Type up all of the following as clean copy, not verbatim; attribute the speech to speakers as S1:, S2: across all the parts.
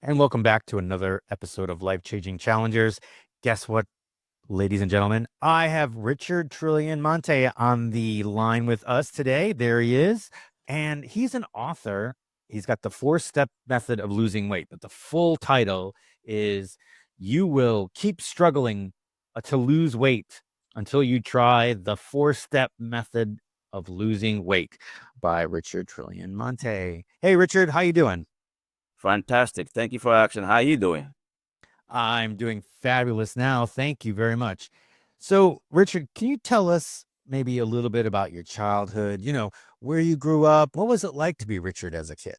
S1: And welcome back to another episode of Life Changing Challengers. Guess what, ladies and gentlemen? I have Richard Trillion Mantey on the line with us today. There he is. And he's an author. He's got the 4-step method of losing weight, but the full title is You Will Keep Struggling to Lose Weight Until You Try the 4-Step Method of Losing Weight by Richard Trillion Mantey. Hey, Richard, how you doing?
S2: Fantastic. Thank you for asking. How you doing?
S1: I'm doing fabulous now. Thank you very much. So, Richard, can you tell us maybe a little bit about your childhood? Where you grew up? What was it like to be Richard as a kid?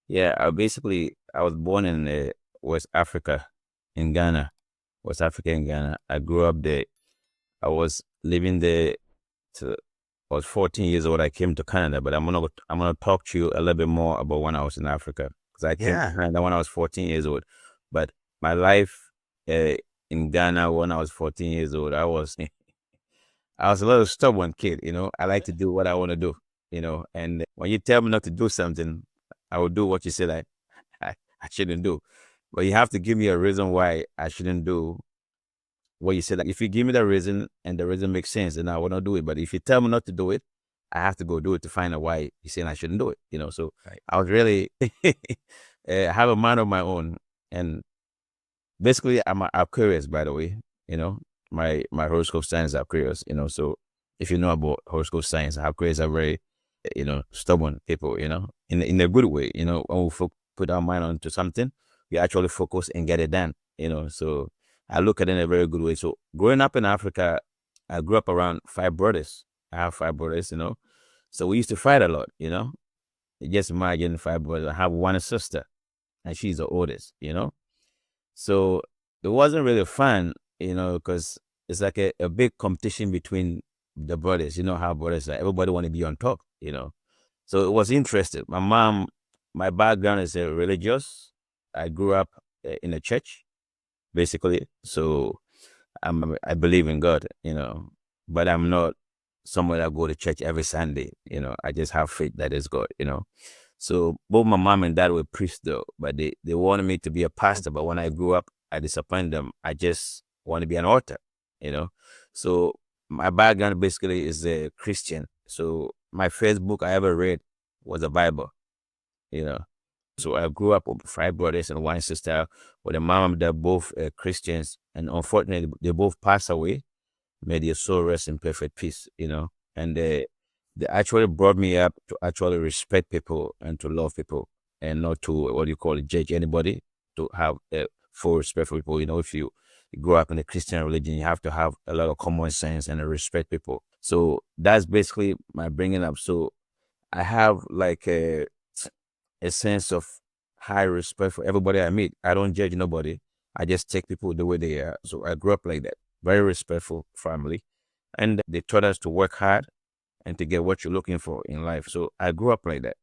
S2: Yeah, I was born in West Africa, in Ghana, West Africa in Ghana. I grew up there. I was living there to I was 14 years old. I came to Canada, but I'm gonna talk to you a little bit more about when I was in Africa because I came to
S1: Yeah.
S2: Canada when I was 14 years old. But my life uh, in Ghana when I was 14 years old, I was a little stubborn kid, I like to do what I want to do, and when you tell me not to do something, I will do what you said I shouldn't do. But you have to give me a reason why I shouldn't do what you said. Like if you give me the reason and the reason makes sense, then I will not do it. But if you tell me not to do it, I have to go do it to find out why you're saying I shouldn't do it. So
S1: Right.
S2: I was really have a mind of my own. And basically I'm Aquarius, by the way. You know, my horoscope signs are Aquarius. So if you know about horoscope signs, Aquarius are very stubborn people. In a good way. When we put our mind onto something, we actually focus and get it done. So I look at it in a very good way. So growing up in Africa, I grew up around 5 brothers. I have 5 brothers. So we used to fight a lot. Just imagine 5 brothers. I have one sister, and she's the oldest. So it wasn't really fun, because it's like a big competition between the brothers. You know how brothers are. Everybody want to be on top. So it was interesting. My background is religious. I grew up in a church, basically. So I believe in God, but I'm not someone that go to church every Sunday. I just have faith that is God. So both my mom and dad were priests though, but they wanted me to be a pastor. But when I grew up, I disappointed them. I just want to be an author. So my background basically is a Christian. So my first book I ever read was the Bible. So I grew up with 5 brothers and one sister with a mom and dad, both Christians, and unfortunately they both passed away. May their soul rest in perfect peace. And they actually brought me up to actually respect people and to love people and not to what do you call it, judge anybody, to have full respect for people. If you grow up in a Christian religion, you have to have a lot of common sense and respect people. So that's basically my bringing up. So I have like a sense of high respect for everybody I meet. I don't judge nobody. I just take people the way they are. So I grew up like that. Very respectful family. And they taught us to work hard and to get what you're looking for in life. So I grew up like that.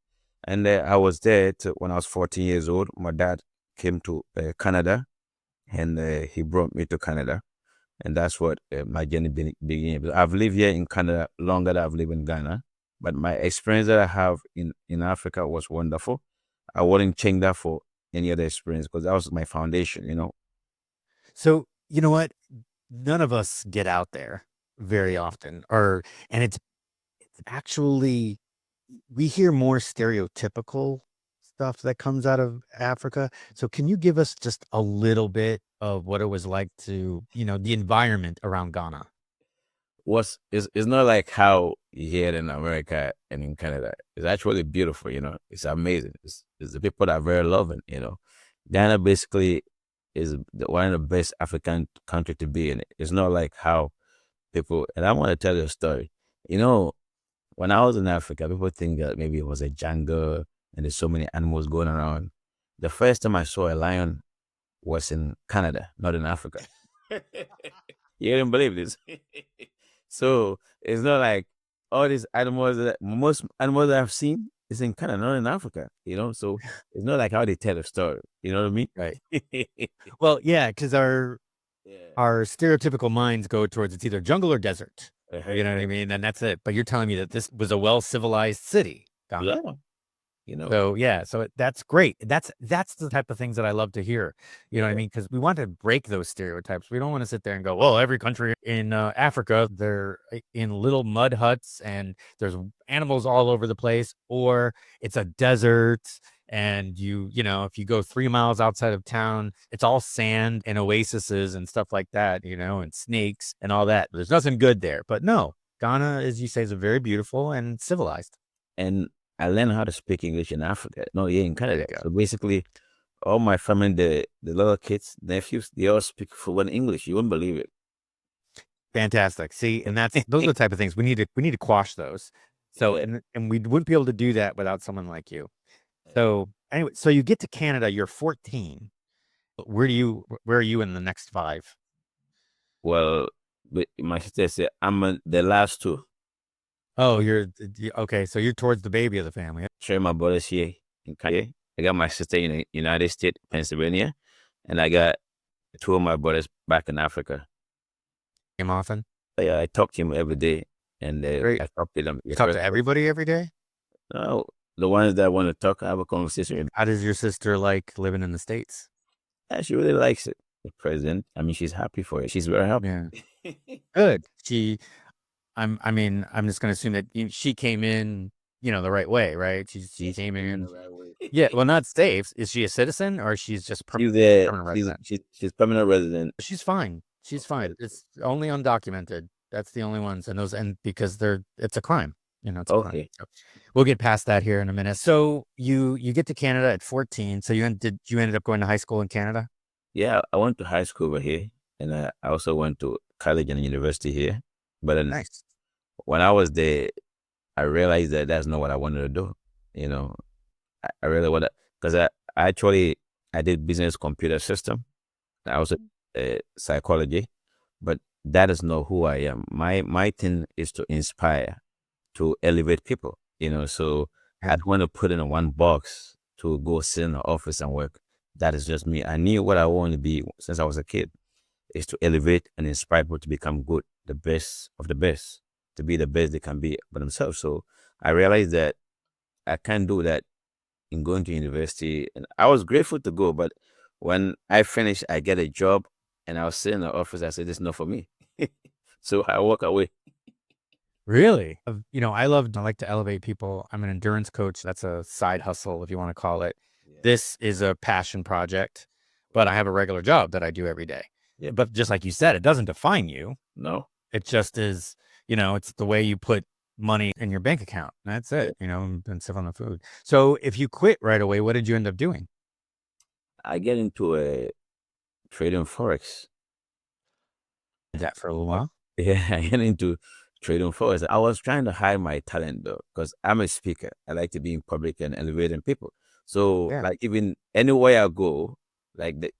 S2: And I was there when I was 14 years old. My dad came to Canada, and he brought me to Canada. And that's what my journey began. I've lived here in Canada longer than I've lived in Ghana. But my experience that I have in Africa was wonderful. I wouldn't change that for any other experience because that was my foundation.
S1: So, you know what? None of us get out there very often, and it's actually, we hear more stereotypical stuff that comes out of Africa. So can you give us just a little bit of what it was like to, the environment around Ghana?
S2: It's not like how you hear it in America and in Canada. It's actually beautiful. It's amazing. It's the people that are very loving. Ghana basically is one of the best African country to be in. It's not like how people, and I want to tell you a story. You know, when I was in Africa, people think that maybe it was a jungle and there's so many animals going around. The first time I saw a lion was in Canada, not in Africa. You didn't believe this. So it's not like all these animals most animals that I've seen is in Canada, not in Africa. So it's not like how they tell a story. You know what I
S1: Right.
S2: mean?
S1: Well, yeah, because
S2: Yeah.
S1: our stereotypical minds go towards it's either jungle or desert.
S2: Uh-huh.
S1: You know what I mean? And that's it. But you're telling me that this was a well civilized city, Ghana.
S2: Yeah. you know.
S1: So yeah, so that's great. That's the type of things that I love to hear. You know what I
S2: Yeah.
S1: mean? Because we want to break those stereotypes. We don't want to sit there and go, well, every country in Africa, they're in little mud huts and there's animals all over the place, or it's a desert. And you know, if you go 3 miles outside of town, it's all sand and oases and stuff like that, you know, and snakes and all that. There's nothing good there. But no, Ghana, as you say, is a very beautiful and civilized.
S2: And I learned how to speak English in Africa. No, yeah, in
S1: There you
S2: Canada.
S1: go.
S2: So basically, all my family, the little kids, nephews, they all speak fluent English. You wouldn't believe it.
S1: Fantastic. See, and those are the type of things we need to quash those. So,
S2: Yeah.
S1: and we wouldn't be able to do that without someone like you. So anyway, so you get to Canada, you're 14. Where are you in the next 5?
S2: Well, but my sister said I'm the last two.
S1: Oh, okay. So you're towards the baby of the family.
S2: Share my brothers here in Canada. I got my sister in the United States, Pennsylvania, and I got two of my brothers back in Africa.
S1: Came often.
S2: Yeah, I talk to him every day, and
S1: Great.
S2: I talk to them.
S1: You talk to everybody every day?
S2: No, the ones that want to talk, I have a conversation with.
S1: How does your sister like living in the States?
S2: Yeah, she really likes it. The president. I mean, she's happy for it. She's very happy.
S1: Yeah. Good. I mean, I'm just going to assume that she came in, the right way, right? She came in. Yeah. Well, not safe. Is she a citizen or she's just
S2: She's there.
S1: permanent resident?
S2: She's permanent resident.
S1: She's fine. She's fine.
S2: Okay.
S1: It's only undocumented. That's the only ones. And because it's a crime, it's a crime.
S2: Okay.
S1: So we'll get past that here in a minute. So you get to Canada at 14. So you ended up going to high school in Canada?
S2: Yeah, I went to high school over here, and I also went to college and university here. But then
S1: Nice.
S2: when I was there, I realized that that's not what I wanted to do. You know, I really want to, because I did business computer system. I also psychology, but that is not who I am. My thing is to inspire, to elevate people. So I don't want to put in one box to go sit in the office and work. That is just me. I knew what I wanted to be since I was a kid, is to elevate and inspire people to become good, the best of the best, to be the best they can be by themselves. So I realized that I can't do that in going to university. And I was grateful to go, but when I finished, I get a job and I was sitting in the office. I said, this is not for me. So I walk away.
S1: Really? I like to elevate people. I'm an endurance coach. That's a side hustle, if you want to call it.
S2: Yeah.
S1: This is a passion project, but I have a regular job that I do every day.
S2: Yeah.
S1: But just like you said, it doesn't define you.
S2: No.
S1: It just is, it's the way you put money in your bank account. That's it, and sip on the food. So if you quit right away, what did you end up doing?
S2: I get into a trading Forex.
S1: Did that for a little while?
S2: Yeah, I get into trading Forex. I was trying to hide my talent though, because I'm a speaker. I like to be in public and elevating people. So
S1: Yeah.
S2: like even anywhere I go, like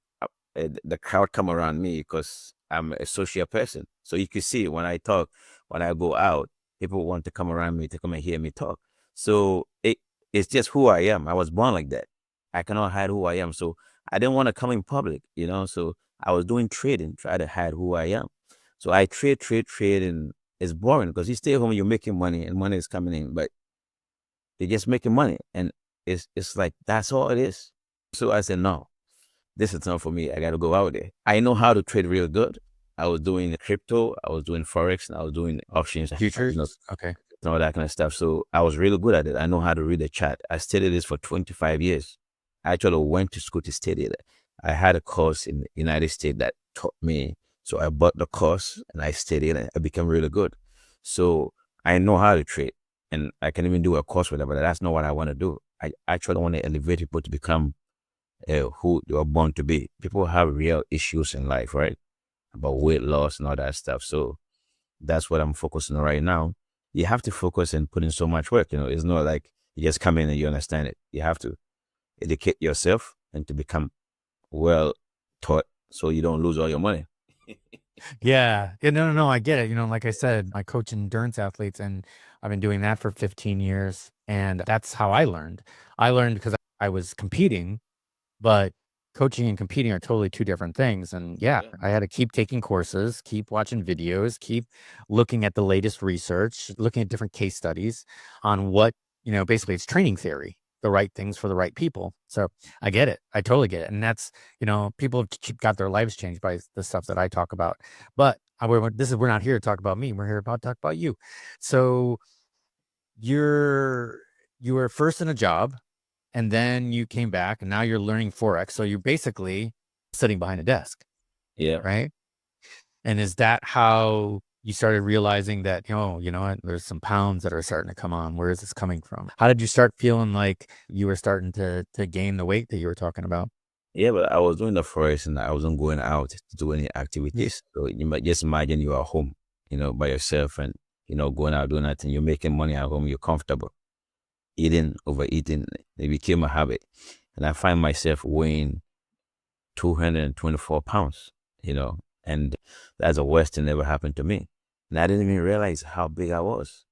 S2: the crowd come around me because I'm a social person. So you can see when I talk, when I go out, people want to come around me to come and hear me talk. So it's just who I am. I was born like that. I cannot hide who I am. So I didn't want to come in public, So I was doing trading, try to hide who I am. So I trade, and it's boring because you stay home, you're making money and money is coming in, but you're just making money. And it's like, that's all it is. So I said, no, this is not for me. I got to go out there. I know how to trade real good. I was doing crypto, I was doing Forex, and I was doing options.
S1: Futures? Okay.
S2: And all that kind of stuff. So I was really good at it. I know how to read the chart. I studied this for 25 years. I actually went to school to study it. I had a course in the United States that taught me. So I bought the course and I studied and I became really good. So I know how to trade and I can even do a course with it, but that's not what I want to do. I actually want to elevate people to become who they were born to be. People have real issues in life, right? About weight loss and all that stuff. So that's what I'm focusing on right now. You have to focus and put in so much work. It's not like you just come in and you understand it. You have to educate yourself and to become well taught so you don't lose all your money.
S1: Yeah. No, I get it. Like I said, I coach endurance athletes and I've been doing that for 15 years. And that's how I learned. I learned because I was competing, but coaching and competing are totally two different things. And yeah, I had to keep taking courses, keep watching videos, keep looking at the latest research, looking at different case studies on what, basically it's training theory. the right things for the right people. So I get it. I totally get it. And that's, people have got their lives changed by the stuff that I talk about. But we're not here to talk about me. We're here to talk about you. So you were first in a job, and then you came back, and now you're learning Forex. So you're basically sitting behind a desk,
S2: Yeah.
S1: right? And is that how you started realizing that, what, there's some pounds that are starting to come on? Where is this coming from? How did you start feeling like you were starting to gain the weight that you were talking about?
S2: Yeah, but I was doing the forest and I wasn't going out to do any activities. So you might just imagine you are home, by yourself and, going out doing nothing. You're making money at home. You're comfortable. Eating, overeating, it became a habit. And I find myself weighing 224 pounds, and that's the worst thing that ever happened to me. And I didn't even realize how big I was.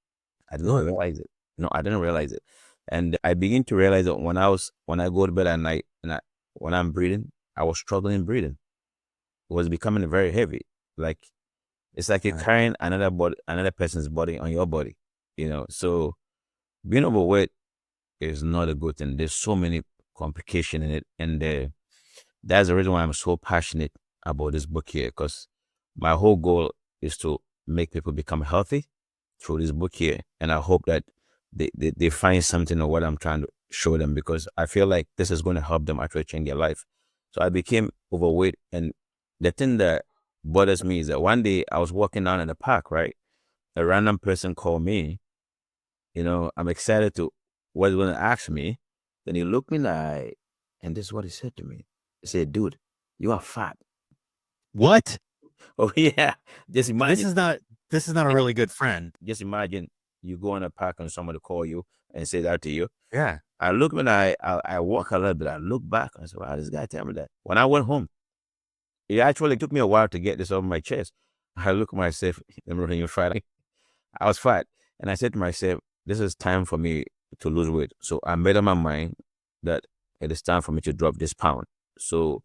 S2: I didn't realize it. No, I didn't realize it. And I begin to realize that when I go to bed at night and when I'm breathing, I was struggling breathing. It was becoming very heavy. Like it's like you're
S1: Right.
S2: carrying another person's body on your body, So being overweight is not a good thing. There's so many complications in it. And that's the reason why I'm so passionate about this book here, because my whole goal is to make people become healthy through this book here. And I hope that they find something of what I'm trying to show them, because I feel like this is going to help them actually change their life. So I became overweight. And the thing that bothers me is that one day I was walking down in the park, right? A random person called me, I'm excited to what he's going to ask me. Then he looked me like, and this is what he said to me. He said, dude, you are fat.
S1: What?
S2: Oh, yeah. Just
S1: This
S2: imagine.
S1: is not this is not a really good friend.
S2: Just imagine you go in a park and somebody call you and say that to you.
S1: Yeah.
S2: I look when I walk a little bit, I look back and I said, wow, this guy tell me that. When I went home, it actually took me a while to get this off my chest. I look at myself, I'm running Friday. I was fat. And I said to myself, this is time for me to lose weight. So I made up my mind that it is time for me to drop this pound. So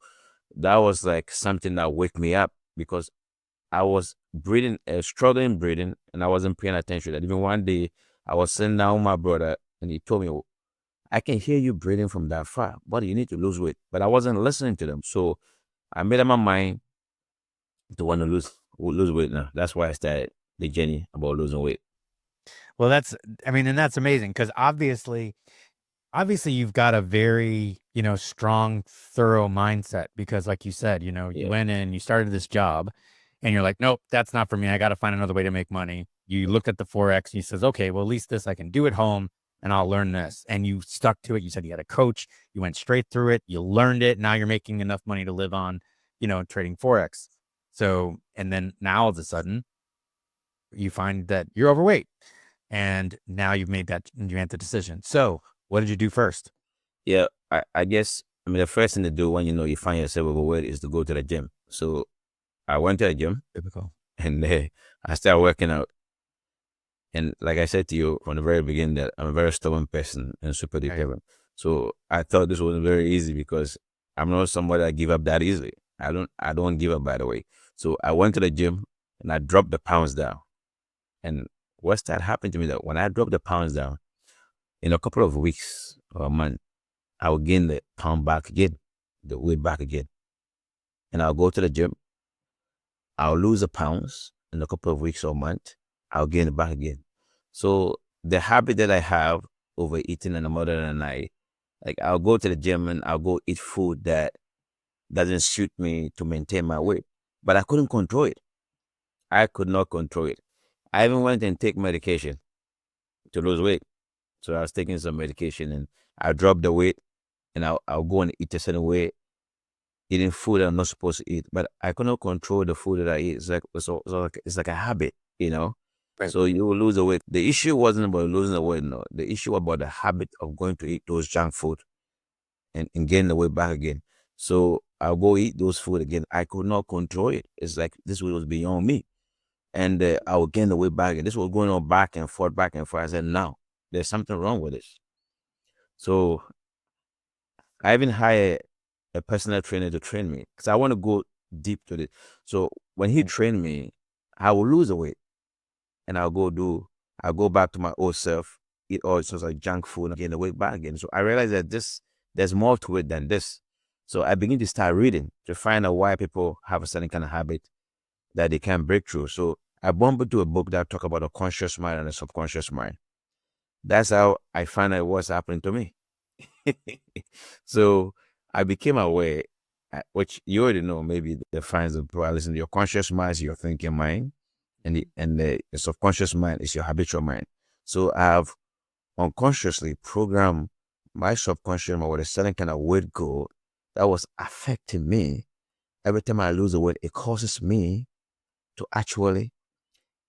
S2: that was like something that waked me up, because I was breathing, struggling breathing, and I wasn't paying attention. And even one day, I was sitting down with my brother, and he told me, "Oh, I can hear you breathing from that far, but you need to lose weight." But I wasn't listening to them. So I made up my mind to want to lose weight now. That's why I started the journey about losing weight.
S1: Well, and that's amazing, because obviously you've got a very, strong, thorough mindset, because like you said, you
S2: Yeah.
S1: went in, you started this job, and you're like, nope, that's not for me. I got to find another way to make money. You looked at the Forex and you says, okay, well, at least this I can do at home, and I'll learn this. And you stuck to it. You said you had a coach, you went straight through it, you learned it. Now you're making enough money to live on, trading Forex. So, and then now all of a sudden you find that you're overweight, and now you made the decision. So what did you do first?
S2: Yeah, I guess, the first thing to do when you find yourself overweight is to go to the gym. So I went to the gym
S1: Typical.
S2: and I started working out. And like I said to you from the very beginning, that I'm a very stubborn person and super
S1: Yeah, yeah.
S2: determined. So I thought this was very easy, because I'm not somebody that give up that easily. I don't give up, by the way. So I went to the gym and I dropped the pounds down. And what started happening to me, that when I dropped the pounds down, in a couple of weeks or a month, I will gain the pound back again, the weight back again. And I'll go to the gym, I'll lose the pounds in a couple of weeks or a month, I'll gain it back again. So the habit that I have over eating in the middle of the night, like I'll go to the gym and I'll go eat food that doesn't suit me to maintain my weight. But I couldn't control it. I could not control it. I even went and take medication to lose weight. So I was taking some medication and I dropped the weight, and I'll go and eat a certain way, eating food I'm not supposed to eat, but I cannot control the food that I eat. It's like a habit, you know.
S1: Right.
S2: So you will lose the weight. The issue wasn't about losing the weight, no. The issue about the habit of going to eat those junk food and getting the weight back again. So I'll go eat those food again. I could not control it. It's like this was beyond me, and I will gain the weight back. And this was going on back and forth, back and forth. I said, no, there's something wrong with this. So I even hired a personal trainer to train me, because I want to go deep to this. So when he trained me, I will lose the weight and I'll go back to my old self, eat all sorts of junk food and gain the weight back again. So I realized that there's more to it than this. So I begin to start reading to find out why people have a certain kind of habit that they can't break through. So I bumped into a book that talk about a conscious mind and a subconscious mind. That's how I found out what's happening to me. So I became aware, which you already know, maybe the friends of people are listening. Your conscious mind is your thinking mind, and the subconscious mind is your habitual mind. So I've unconsciously programmed my subconscious mind with a certain kind of weight goal that was affecting me. Every time I lose the weight, it causes me to actually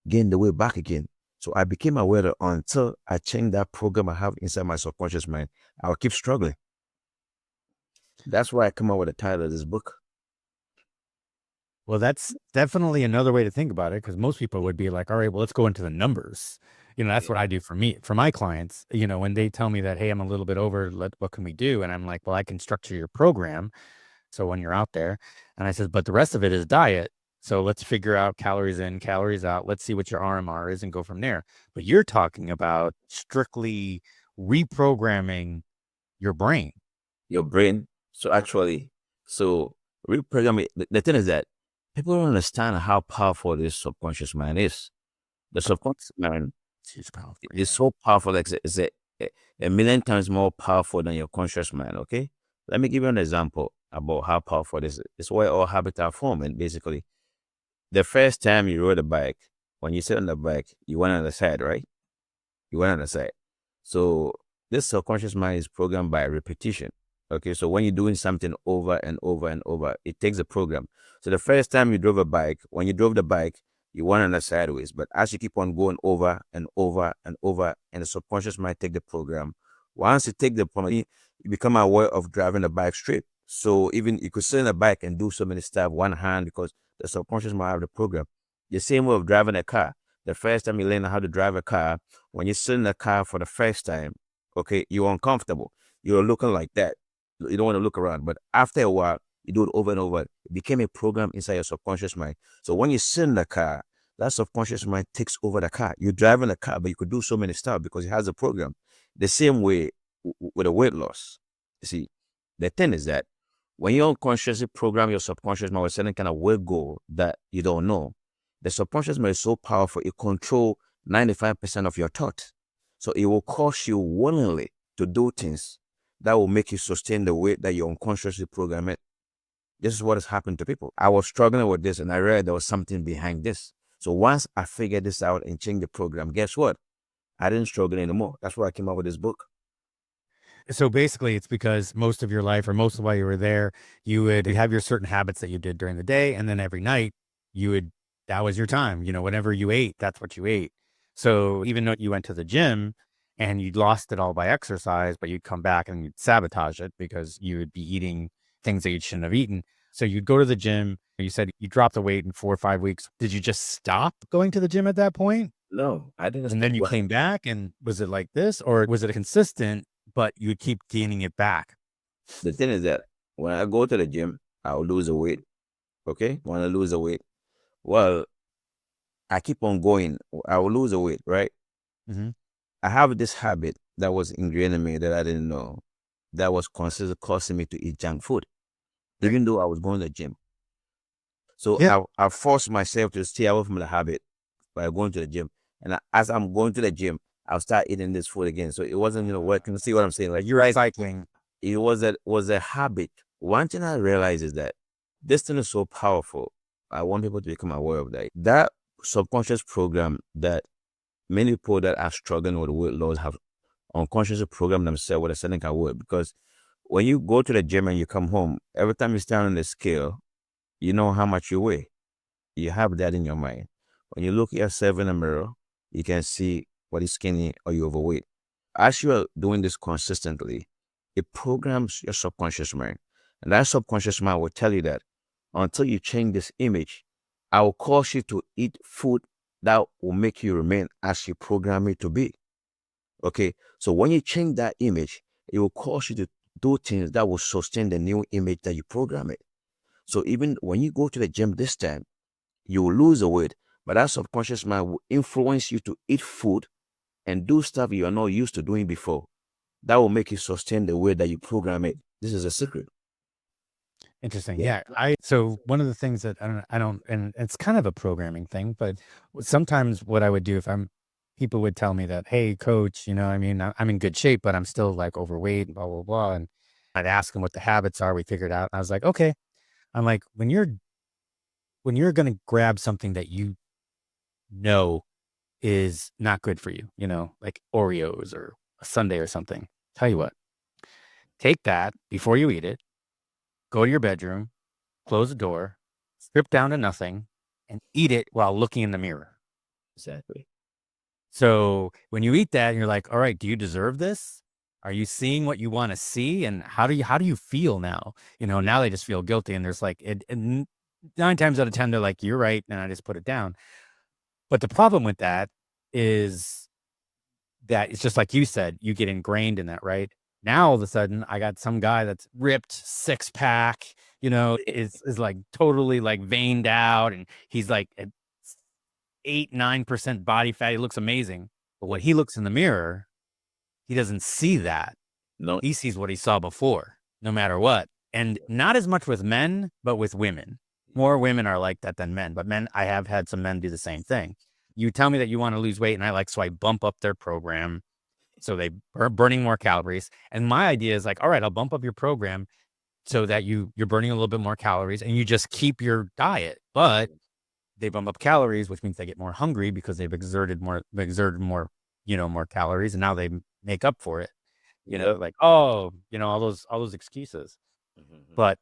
S2: gain the weight back again. So I became aware that until I change that program I have inside my subconscious mind, I'll keep struggling. That's why I come up with the title of this book.
S1: Well, that's definitely another way to think about it, because most people would be like, all right, well, let's go into the numbers. That's what I do for my clients. When they tell me that, hey, I'm a little bit over, what can we do? And I'm like, well, I can structure your program. So when you're out there, and I said, but the rest of it is diet. So let's figure out calories in, calories out. Let's see what your RMR is and go from there. But you're talking about strictly reprogramming your brain.
S2: Your brain. So actually, so reprogramming, the thing is that people don't understand how powerful this subconscious mind is. The subconscious mind
S1: It's powerful.
S2: is so powerful, like it's a million times more powerful than your conscious mind. Okay, let me give you an example about how powerful this is. It's where all habits are formed. And basically, the first time you rode a bike, when you sit on the bike, you went on the side, right? You went on the side. So this subconscious mind is programmed by repetition. Okay, so when you're doing something over and over and over, it takes a program. So the first time you drove a bike, when you drove the bike, you went on the sideways. But as you keep on going over and over and over, and the subconscious mind take the program. Once you take the program, you become aware of driving the bike straight. So even you could sit in a bike and do so many stuff one hand because the subconscious mind have the program. The same way of driving a car. The first time you learn how to drive a car, when you sit in the car for the first time, okay, you're uncomfortable. You're looking like that. You don't want to look around. But after a while, you do it over and over. It became a program inside your subconscious mind. So when you sit in the car, that subconscious mind takes over the car. You're driving the car, but you could do so many stuff because it has a program. The same way with a weight loss. You see, the thing is that when you unconsciously program your subconscious mind with a certain kind of weight goal that you don't know, the subconscious mind is so powerful, it controls 95% of your thoughts. So it will cause you willingly to do things that will make you sustain the weight that you unconsciously program it. This is what has happened to people. I was struggling with this and I realized there was something behind this. So once I figured this out and changed the program, guess what? I didn't struggle anymore. That's why I came up with this book.
S1: So basically, it's because most of your life, or most of while you were there, you would have your certain habits that you did during the day, and then every night that was your time. Whenever you ate, that's what you ate. So even though you went to the gym and you'd lost it all by exercise, but you'd come back and you'd sabotage it because you would be eating things that you shouldn't have eaten. So you'd go to the gym. You said you dropped the weight in 4 or 5 weeks. Did you just stop going to the gym at that point?
S2: No, I didn't.
S1: And then you came back, and was it like this, or was it consistent, but you would keep gaining it back?
S2: The thing is that when I go to the gym, I'll lose the weight. Okay? When I lose the weight, well, I keep on going. I will lose the weight, right?
S1: Mm-hmm.
S2: I have this habit that was ingrained in me that I didn't know that was constantly causing me to eat junk food, even though I was going to the gym. So
S1: Yeah.
S2: I forced myself to stay away from the habit by going to the gym. And as I'm going to the gym, I'll start eating this food again. So it wasn't, working. See what I'm saying? Like
S1: You're recycling.
S2: it was a habit. One thing I realized is that this thing is so powerful. I want people to become aware of that. That subconscious program that many people that are struggling with weight loss have unconsciously programmed themselves with a certain kind of weight. Because when you go to the gym and you come home, every time you stand on the scale, you know how much you weigh. You have that in your mind. When you look at yourself in the mirror, you can see what is skinny or you overweight. As you are doing this consistently, it programs your subconscious mind. And that subconscious mind will tell you that until you change this image, I will cause you to eat food that will make you remain as you program it to be. Okay. So when you change that image, it will cause you to do things that will sustain the new image that you program it. So even when you go to the gym this time, you will lose the weight, but that subconscious mind will influence you to eat food and do stuff you are not used to doing before. That will make you sustain the way that you program it. This is a secret.
S1: Interesting.
S2: Yeah.
S1: Yeah. So one of the things that I don't, and it's kind of a programming thing, but sometimes what I would do if people would tell me that, hey, coach, I mean, I'm in good shape, but I'm still like overweight and blah, blah, blah. And I'd ask them what the habits are. We figured out. And I was like, okay. I'm like, when you're going to grab something that you know is not good for you, like Oreos or a sundae or something, tell you what, take that before you eat it, go to your bedroom, close the door, strip down to nothing, and eat it while looking in the mirror.
S2: Exactly.
S1: So when you eat that, you're like, all right, do you deserve this? Are you seeing what you want to see? And how do you feel now? Now they just feel guilty. And there's like, and 9 times out of 10, they're like, you're right. And I just put it down. But the problem with that is that it's just like you said, you get ingrained in that, right? Now all of a sudden I got some guy that's ripped, six pack, is like totally like veined out, and he's like at 8-9% body fat. He looks amazing. But when he looks in the mirror, he doesn't see that.
S2: No.
S1: He sees what he saw before, no matter what. And not as much with men, but with women. More women are like that than men. But men, I have had some men do the same thing. You tell me that you want to lose weight, and so I bump up their program. So they are burning more calories. And my idea is like, all right, I'll bump up your program so that you're burning a little bit more calories, and you just keep your diet. But they bump up calories, which means they get more hungry because they've exerted more, more calories, and now they make up for it. Like, oh, all those excuses.
S2: Mhm.
S1: But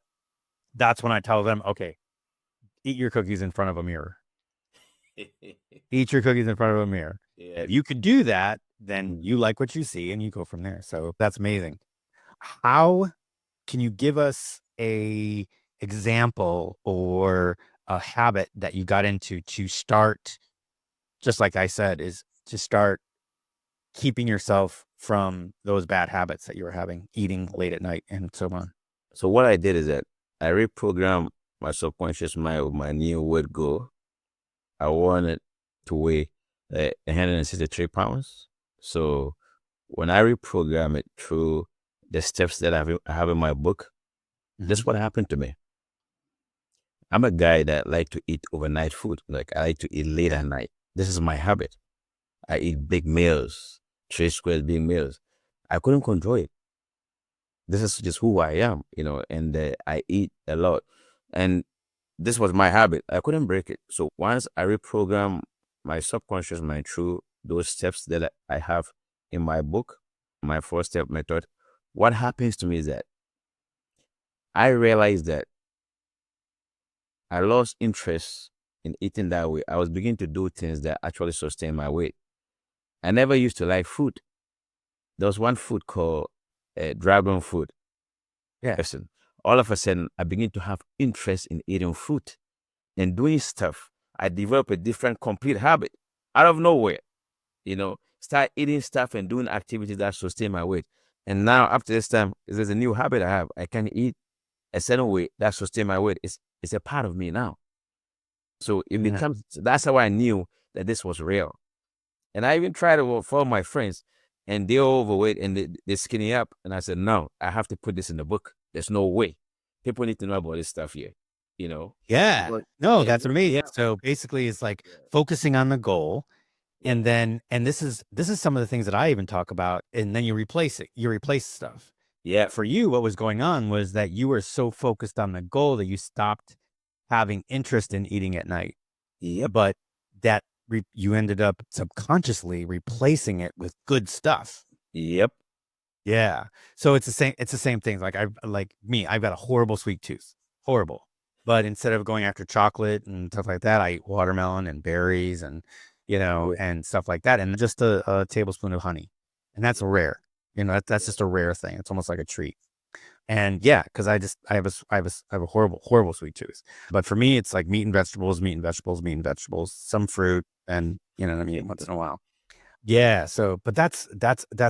S1: that's when I tell them, okay, eat your cookies in front of a mirror. Eat your cookies in front of a mirror.
S2: Yeah.
S1: If you could do that, then you like what you see and you go from there. So that's amazing. How can you give us a example or a habit that you got into to start, just like I said, is to start keeping yourself from those bad habits that you were having, eating late at night and so on?
S2: So what I did is that I reprogrammed my subconscious mind with my new weight goal. I wanted to weigh 163 pounds. So when I reprogram it through the steps that I have in my book, this is what happened to me. I'm a guy that like to eat overnight food. Like I like to eat late at night. This is my habit. I eat big meals, 3 squares big meals. I couldn't control it. This is just who I am, and I eat a lot. And this was my habit. I couldn't break it. So once I reprogram my subconscious mind through those steps that I have in my book, my 4-step method, what happens to me is that I realized that I lost interest in eating that way. I was beginning to do things that actually sustain my weight. I never used to like food. There was one food called dragon food.
S1: Yeah.
S2: Listen, all of a sudden, I begin to have interest in eating food and doing stuff. I developed a different, complete habit out of nowhere. Start eating stuff and doing activities that sustain my weight. And now, after this time, there's a new habit I have. I can eat a certain way that sustain my weight. It's a part of me now. So it becomes. That's how I knew that this was real. And I even tried to follow my friends, and they're overweight and they're skinny up. And I said, no, I have to put this in the book. There's no way. People need to know about this stuff here.
S1: Yeah.
S2: But
S1: No,
S2: yeah,
S1: that's amazing.
S2: yeah,
S1: So basically it's like focusing on the goal. And then, and this is some of the things that I even talk about. And then you replace stuff.
S2: yeah,
S1: For you, what was going on was that you were so focused on the goal that you stopped having interest in eating at night.
S2: yep,
S1: But that you ended up subconsciously replacing it with good stuff.
S2: yep.
S1: Yeah. So it's the same thing. Like I've got a horrible sweet tooth. Horrible. But instead of going after chocolate and stuff like that, I eat watermelon and berries and and stuff like that, and just a tablespoon of honey. And that's rare. That's just a rare thing. It's almost like a treat. And yeah, because I have a horrible sweet tooth. But for me, it's like meat and vegetables, meat and vegetables, meat and vegetables, some fruit, and what I mean, once in a while. Yeah. So, but that's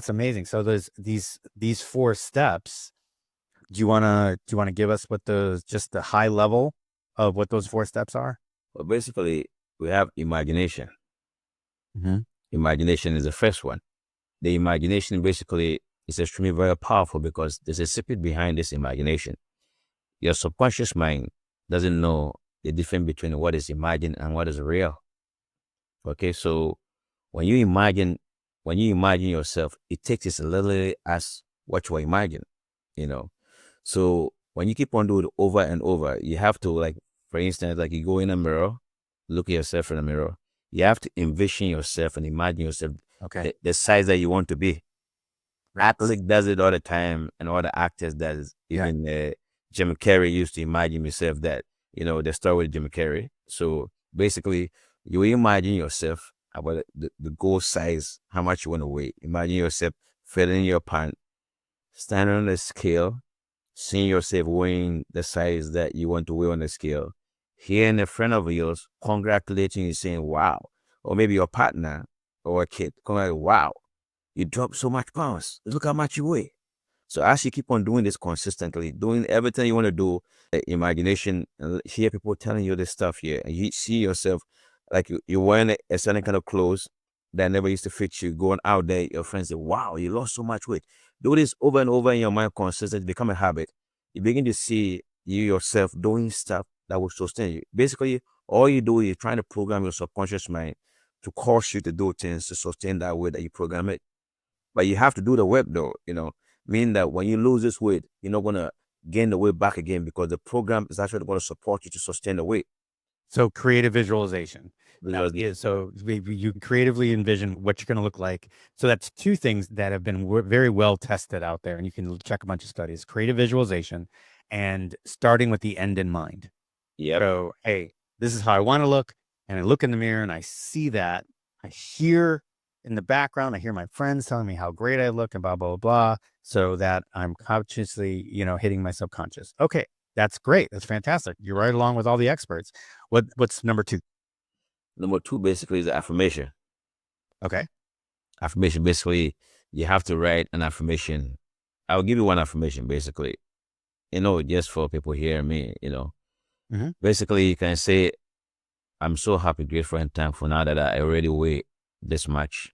S1: amazing. So there's these 4 steps. Do you wanna give us what just the high level of what those 4 steps are?
S2: But basically, we have imagination.
S1: Mm-hmm.
S2: Imagination is the first one. The imagination basically is extremely very powerful because there's a secret behind this imagination. Your subconscious mind doesn't know the difference between what is imagined and what is real. Okay, so when you imagine yourself, it takes it literally as what you imagine, you know. So when you keep on doing it over and over, you have to, like, for instance, like, you go in a mirror, look at yourself in the mirror. You have to envision yourself and imagine yourself
S1: Okay.
S2: the size that you want to be. Athlete does it all the time, and all the actors does.
S1: Yeah.
S2: Even Jim Carrey used to imagine himself that, the story with Jim Carrey. So basically, you imagine yourself about the goal size, how much you want to weigh. Imagine yourself filling your pant, standing on the scale, seeing yourself weighing the size that you want to weigh on the scale, hearing a friend of yours congratulating you, saying, "Wow," or maybe your partner or a kid, "Wow, you dropped so much pounds. Look how much you weigh." So as you keep on doing this consistently, doing everything you want to do, imagination, and hear people telling you this stuff here, and you see yourself like you're wearing a certain kind of clothes that never used to fit you, going out there, your friends say, "Wow, you lost so much weight." Do this over and over in your mind consistently, become a habit. You begin to see you yourself doing stuff that will sustain you. Basically, all you do is trying to program your subconscious mind to cause you to do things to sustain that way that you program it. But you have to do the work though, meaning that when you lose this weight, you're not gonna gain the weight back again because the program is actually going to support you to sustain the weight.
S1: So creative visualization. Now,
S2: Because
S1: so you creatively envision what you're going to look like. So that's two things that have been very well tested out there, and you can check a bunch of studies: creative visualization and starting with the end in mind.
S2: Yep.
S1: So, hey, this is how I want to look, and I look in the mirror and I see that. I hear in the background, I hear my friends telling me how great I look and blah blah blah, blah, so that I'm consciously, hitting my subconscious. Okay, that's great. That's fantastic. You're right along with all the experts. What's number two?
S2: Number two basically is the affirmation.
S1: Okay.
S2: Affirmation, basically, you have to write an affirmation. I'll give you one affirmation basically, just for people hearing me,
S1: Mm-hmm.
S2: Basically, you can say, "I'm so happy, grateful, and thankful now that I already weigh this much.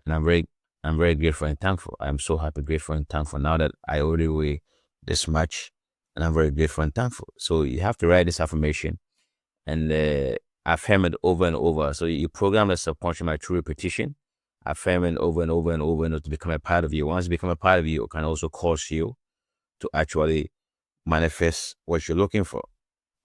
S2: And I'm very grateful and thankful. I'm so happy, grateful, and thankful now that I already weigh this much. And I'm very grateful and thankful." So you have to write this affirmation and affirm it over and over. So you program the subconscious mind through repetition, affirm it over and over and over and to become a part of you. Once it become a part of you, it can also cause you to actually manifest what you're looking for.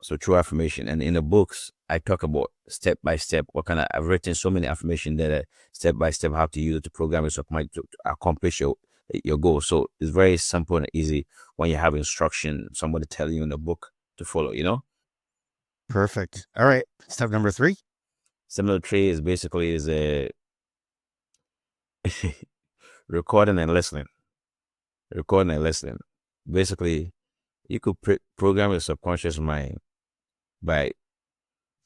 S2: So through affirmation, and in the books, I talk about step by step. I've written so many affirmation that step by step how to use it to program yourself to accomplish your goal. So it's very simple and easy when you have instruction, somebody telling you in the book to follow.
S1: Perfect. All right. Step number three.
S2: Similar three is basically is a recording and listening. Recording and listening. Basically, you could program your subconscious mind by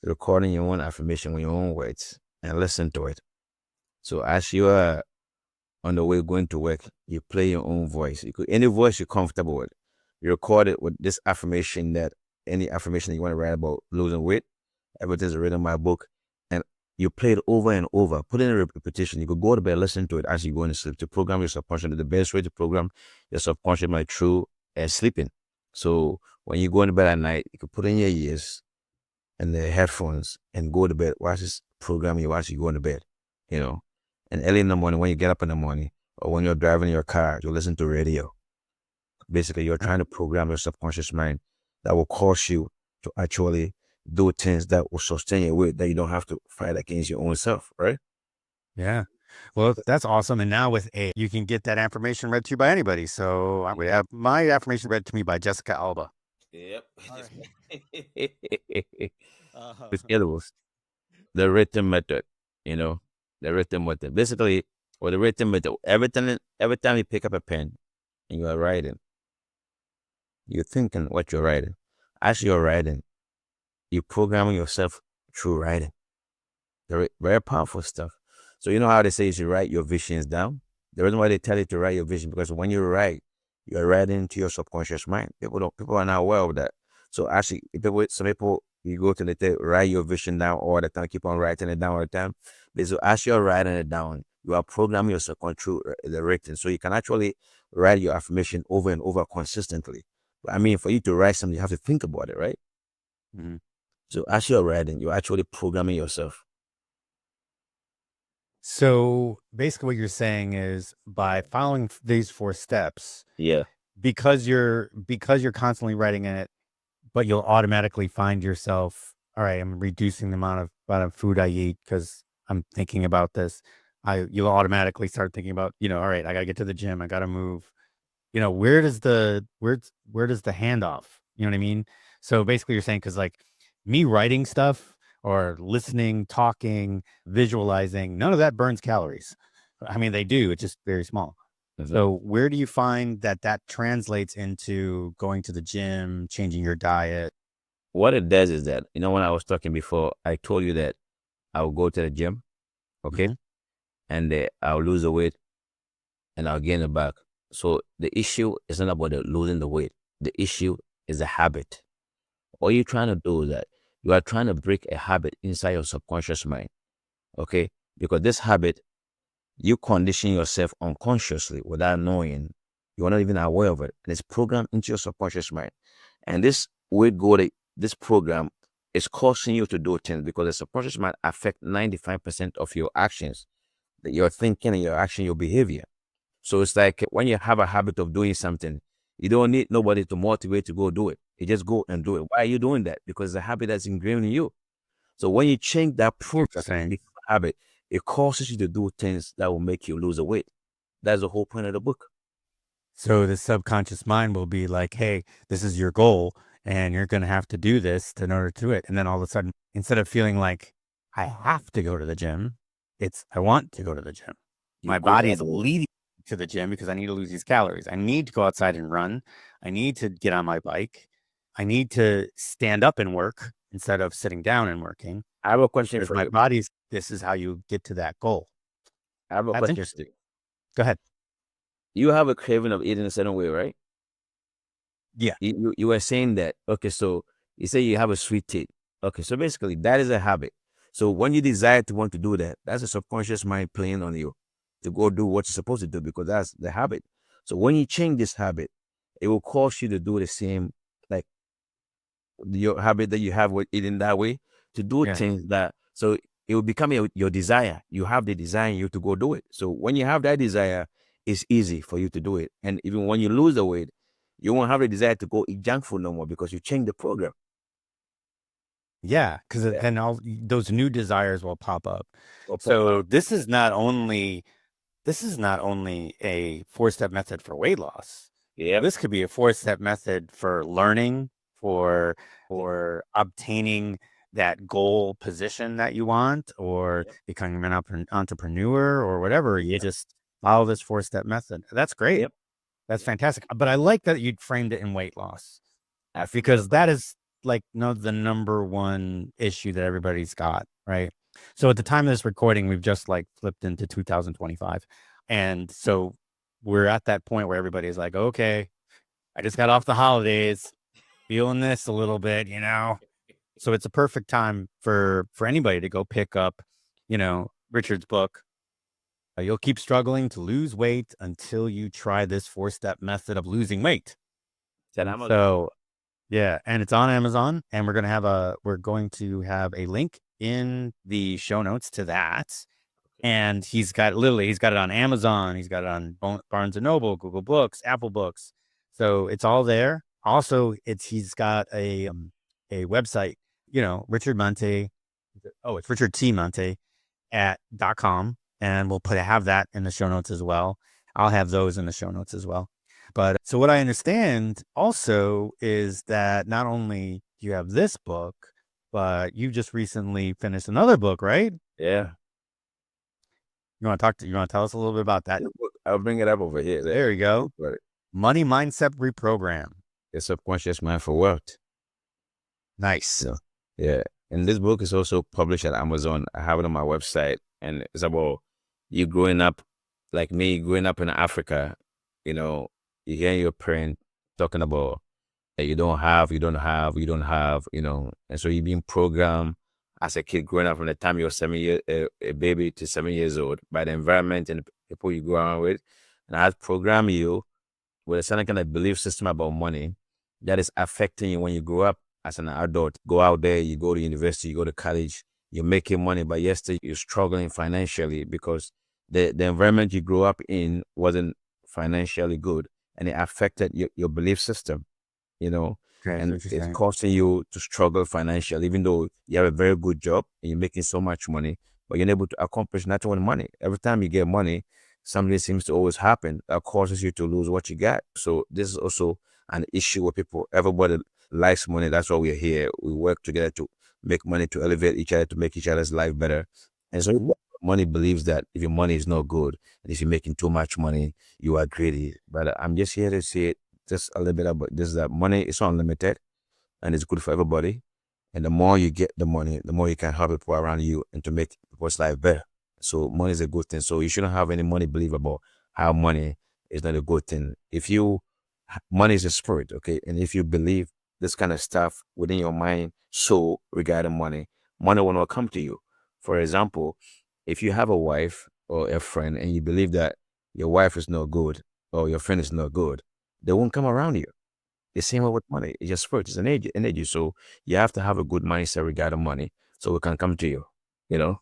S2: recording your own affirmation with your own words and listen to it. So as you are on the way going to work, you play your own voice. Any voice you're comfortable with. You record it with this affirmation, that any affirmation you want to write about losing weight, everything's written in my book, and you play it over and over. Put in a repetition. You could go to bed, listen to it as you go to sleep to program your subconscious. The best way to program your subconscious mind through sleeping. So when you go to bed at night, you could put in your ears and the headphones and go to bed. Watch this program you watch you go to bed. And early in the morning, when you get up in the morning, or when you're driving your car, you listen to radio. Basically, you're trying to program your subconscious mind that will cause you to actually do things that will sustain your weight, that you don't have to fight against your own self, right?
S1: Yeah. Well, that's awesome. And now with you can get that affirmation read to you by anybody. So I would have my affirmation read to me by Jessica Alba.
S2: Yep.
S1: All
S2: With edibles, the written method, you know, the written method. Basically, or the written method, every time you pick up a pen and you are writing, you're thinking what you're writing. As you're writing, you're programming yourself through writing. Very powerful stuff. So you know how they say you should write your visions down? The reason why they tell you to write your vision, because when you write, you're writing to your subconscious mind. People are not aware of that. So actually, some people, you go to the write your vision down all the time, keep on writing it down all the time. So as you're writing it down, you are programming your subconscious through the written. So you can actually write your affirmation over and over consistently. But I mean, for you to write something, you have to think about it, right?
S1: Mhm.
S2: So as you're writing, you're actually programming yourself.
S1: So basically, what you're saying is by following these 4 steps,
S2: Yeah.
S1: because you're constantly writing in it, but you'll automatically find yourself, all right, I'm reducing the amount of food I eat because I'm thinking about this. You'll automatically start thinking about, all right, I gotta get to the gym, I gotta move. Where does the handoff? You know what I mean? So basically, you're saying because like me writing stuff or listening, talking, visualizing, none of that burns calories. I mean, they do. It's just very small.
S2: Exactly.
S1: So where do you find that translates into going to the gym, changing your diet?
S2: What it does is that, when I was talking before, I told you that I'll go to the gym, okay,
S1: Mhm.
S2: and I'll lose the weight and I'll gain it back. So the issue is not about losing the weight. The issue is the habit. All you're trying to do is that you are trying to break a habit inside your subconscious mind, okay? Because this habit, you condition yourself unconsciously without knowing. You're not even aware of it. And it's programmed into your subconscious mind. And this weight goal, this program is causing you to do things because the subconscious mind affect 95% of your actions, your thinking and your action, your behavior. So it's like when you have a habit of doing something, you don't need nobody to motivate to go do it. You just go and do it. Why are you doing that? Because the habit that's ingrained in you. So when you change that program to
S1: Interesting.
S2: become a habit, it causes you to do things that will make you lose the weight. That's the whole point of the book.
S1: So the subconscious mind will be like, hey, this is your goal, and you're going to have to do this in order to do it. And then all of a sudden, instead of feeling like I have to go to the gym, it's I want to go to the gym.
S2: You
S1: My
S2: go
S1: body
S2: all
S1: is
S2: the way.
S1: leading to the gym because I need to lose these calories. I need to go outside and run. I need to get on my bike. I need to stand up and work instead of sitting down and working
S2: I have a question
S1: because
S2: for
S1: my
S2: you.
S1: body's, this is how you get to that goal.
S2: I have a
S1: That's
S2: question for
S1: interesting.
S2: you.
S1: Go ahead.
S2: You have a craving of eating a certain way, right?
S1: Yeah.
S2: You were saying that. Okay, so you say you have a sweet tooth. Okay, so basically that is a habit. So when you desire to want to do that, that's a subconscious mind playing on you to go do what you're supposed to do because that's the habit. So when you change this habit, it will cause you to do the same, like your habit that you have with eating that way, to do
S1: Yeah.
S2: things that, so it will become your desire. You have the desire in you to go do it. So when you have that desire, it's easy for you to do it. And even when you lose the weight, you won't have the desire to go eat junk food no more because you change the program.
S1: Yeah, because
S2: Yeah.
S1: then all those new desires will pop up.
S2: Or pop
S1: So
S2: up.
S1: this is not only a 4-step method for weight loss.
S2: Yep.
S1: This could be a 4-step method for learning, for obtaining that goal position that you want, or
S2: Yep.
S1: becoming an entrepreneur or whatever. You
S2: Yep.
S1: just follow this 4-step method. That's great.
S2: Yep.
S1: That's fantastic. But I like that you framed it in weight loss because
S2: Absolutely.
S1: that is like no the number one issue that everybody's got, right? So at the time of this recording, we've just like flipped into 2025. And so we're at that point where everybody's like, okay, I just got off the holidays, feeling this a little bit. So it's a perfect time for anybody to go pick up, Richard's book. You'll keep struggling to lose weight until you try this 4-step method of losing weight.
S2: Said Amazon.
S1: So yeah, and it's on Amazon, and we're going to have a link in the show notes to that. And he's got it on Amazon, he's got it on Barnes and Noble, Google Books, Apple Books. So it's all there. Also, he's got a website, Richard Monte. Oh, it's Richard T. Monte at .com, and we'll have that in the show notes as well. I'll have those in the show notes as well. But so what I understand also is that not only do you have this book, but you just recently finished another book, right?
S2: Yeah.
S1: You want to tell us a little bit about that?
S2: I'll bring it up over here.
S1: There you go.
S2: But
S1: Money Mindset Reprogram.
S2: it's subconscious mind for wealth.
S1: Nice.
S2: Yeah. Yeah. And this book is also published at Amazon. I have it on my website. And it's about you growing up, like me, growing up in Africa, you know, you hear your parent talking about that you don't have, and so you're being programmed as a kid growing up from the time you're a baby to 7 years old, by the environment and the people you grow around with, and has programmed you with a certain kind of belief system about money that is affecting you when you grow up as an adult. Go out there, you go to university, you go to college, you're making money, but yes, still you're struggling financially because the environment you grew up in wasn't financially good, and it affected your belief system, you know,
S1: Okay, that's
S2: and
S1: what you're
S2: it's
S1: saying.
S2: causing you to struggle financially, even though you have a very good job and you're making so much money, but you're unable to accomplish nothing with money. Every time you get money, something seems to always happen that causes you to lose what you got. So this is also an issue with people. Everybody likes money. That's why we're here. We work together to make money, to elevate each other, to make each other's life better. And so money believes that if your money is not good, and if you're making too much money, you are greedy. But I'm just here to say just a little bit about this, that money is unlimited and it's good for everybody. And the more you get the money, the more you can help people around you and to make people's life better. So money is a good thing. So you shouldn't have any money believe about how money is not a good thing. If you money is a spirit, okay? And if you believe this kind of stuff within your mind, so regarding money, money will not come to you. For example, if you have a wife or a friend and you believe that your wife is not good or your friend is not good, they won't come around you. The same way with money. It's just spirit, it's an energy. So you have to have a good mindset regarding money so it can come to you, you know?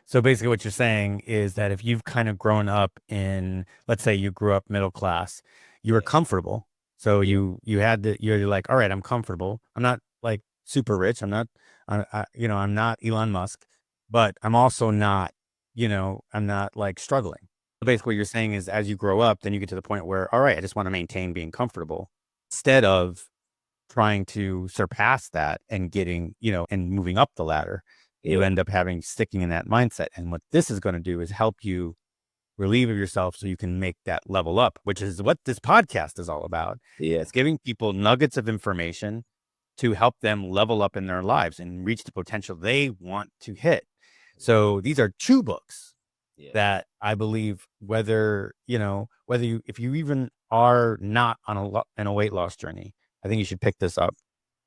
S1: So basically, what you're saying is that if you've kind of grown up in, let's say you grew up middle class, you were comfortable. So you had the you're like, all right, I'm comfortable. I'm not like super rich. I'm not, I'm not Elon Musk, but I'm also not, I'm not like struggling. So basically, what you're saying is, as you grow up, then you get to the point where, all right, I just want to maintain being comfortable instead of trying to surpass that and getting, and moving up the ladder. You
S2: Yeah.
S1: end up sticking in that mindset. And what this is going to do is help you relieve of yourself so you can make that level up, which is what this podcast is all about.
S2: Yeah.
S1: It's giving people nuggets of information to help them level up in their lives and reach the potential they want to hit. So these are two books
S2: Yeah.
S1: that I believe if you even are not on in a weight loss journey, I think you should pick this up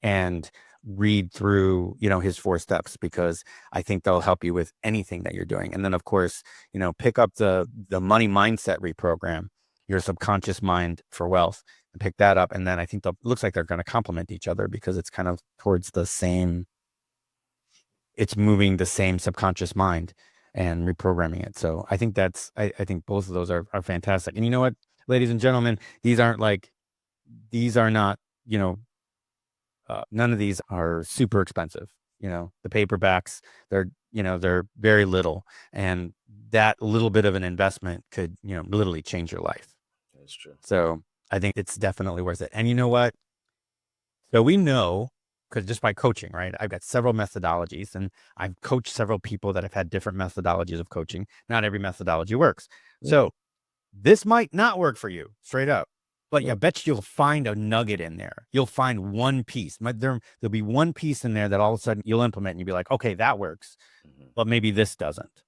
S1: and read through, his 4 steps, because I think they'll help you with anything that you're doing. And then of course, pick up the money mindset reprogram, your subconscious mind for wealth, and pick that up. And then I think looks like they're going to complement each other because it's kind of towards it's moving the same subconscious mind and reprogramming it. So I think I think both of those are fantastic. And you know what, ladies and gentlemen, these are not, none of these are super expensive. The paperbacks, they're very little, and that little bit of an investment could, literally change your life.
S2: That's true.
S1: So I think it's definitely worth it. And you know what? So we know, because just by coaching, right? I've got several methodologies, and I've coached several people that have had different methodologies of coaching. Not every methodology works.
S2: Yeah.
S1: So this might not work for you, straight up. But
S2: Yeah.
S1: I bet you'll find a nugget in there. You'll find one piece. There'll be one piece in there that all of a sudden you'll implement and you'll be like, okay, that works, but maybe this doesn't.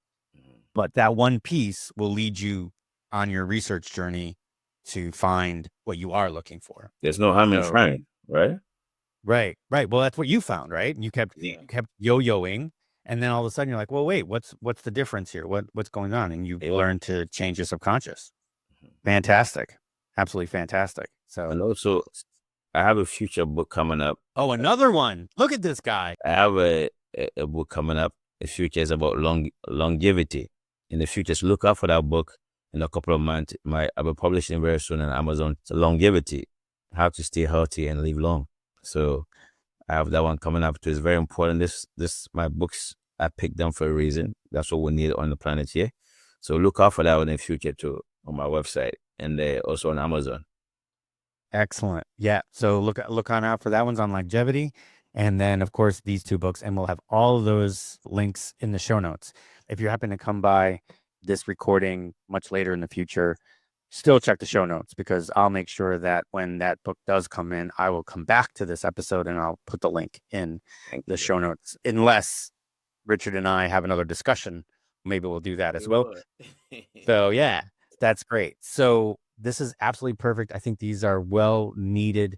S1: But that one piece will lead you on your research journey to find what you are looking for.
S2: There's no harm in
S1: So,
S2: trying, right?
S1: right. Well, that's what you found, right? And you kept yo-yoing, and then all of a sudden you're like, well, wait, what's the difference here? What's going on? And you learned to change your subconscious. Fantastic. Absolutely fantastic.
S2: And
S1: So,
S2: also, I have a future book coming up.
S1: oh, another one. Look at this guy.
S2: I have a book coming up. The future is about longevity. In the future, so look out for that book in a couple of months. I'll be publishing very soon on Amazon. It's longevity, how to stay healthy and live long. So I have that one coming up too. It's very important. My books, I picked them for a reason. That's what we need on the planet here. So look out for that one in the future too on my website and also on Amazon.
S1: Excellent. Yeah. So look on out for that one's on longevity. And then of course these 2 books, and we'll have all of those links in the show notes. If you happen to come by this recording much later in the future, still check the show notes, because I'll make sure that when that book does come in, I will come back to this episode and I'll put the link in the show notes, unless Richard and I have another discussion. Maybe we'll do that as well. So yeah, that's great. So this is absolutely perfect. I think these are well needed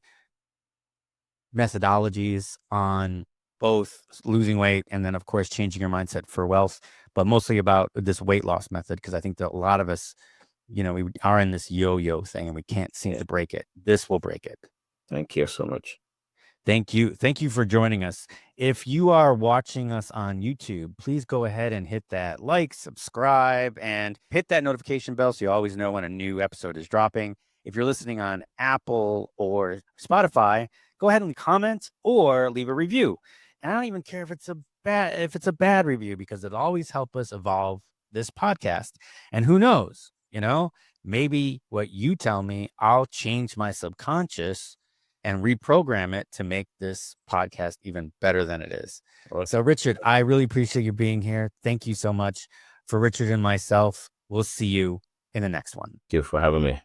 S1: methodologies on both losing weight and then, of course, changing your mindset for wealth, but mostly about this weight loss method, because I think that a lot of us, we are in this yo-yo thing and we can't seem to break it. This will break it.
S2: Thank you so much.
S1: Thank you. Thank you for joining us. If you are watching us on YouTube, please go ahead and hit that like, subscribe, and hit that notification bell so you always know when a new episode is dropping. If you're listening on Apple or Spotify, go ahead and comment or leave a review. And I don't even care if it's a bad review, because it'll always help us evolve this podcast. And who knows, maybe what you tell me, I'll change my subconscious and reprogram it to make this podcast even better than it is. So, Richard, I really appreciate you being here. Thank you so much. For Richard and myself, we'll see you in the next one.
S2: Thank you for having me.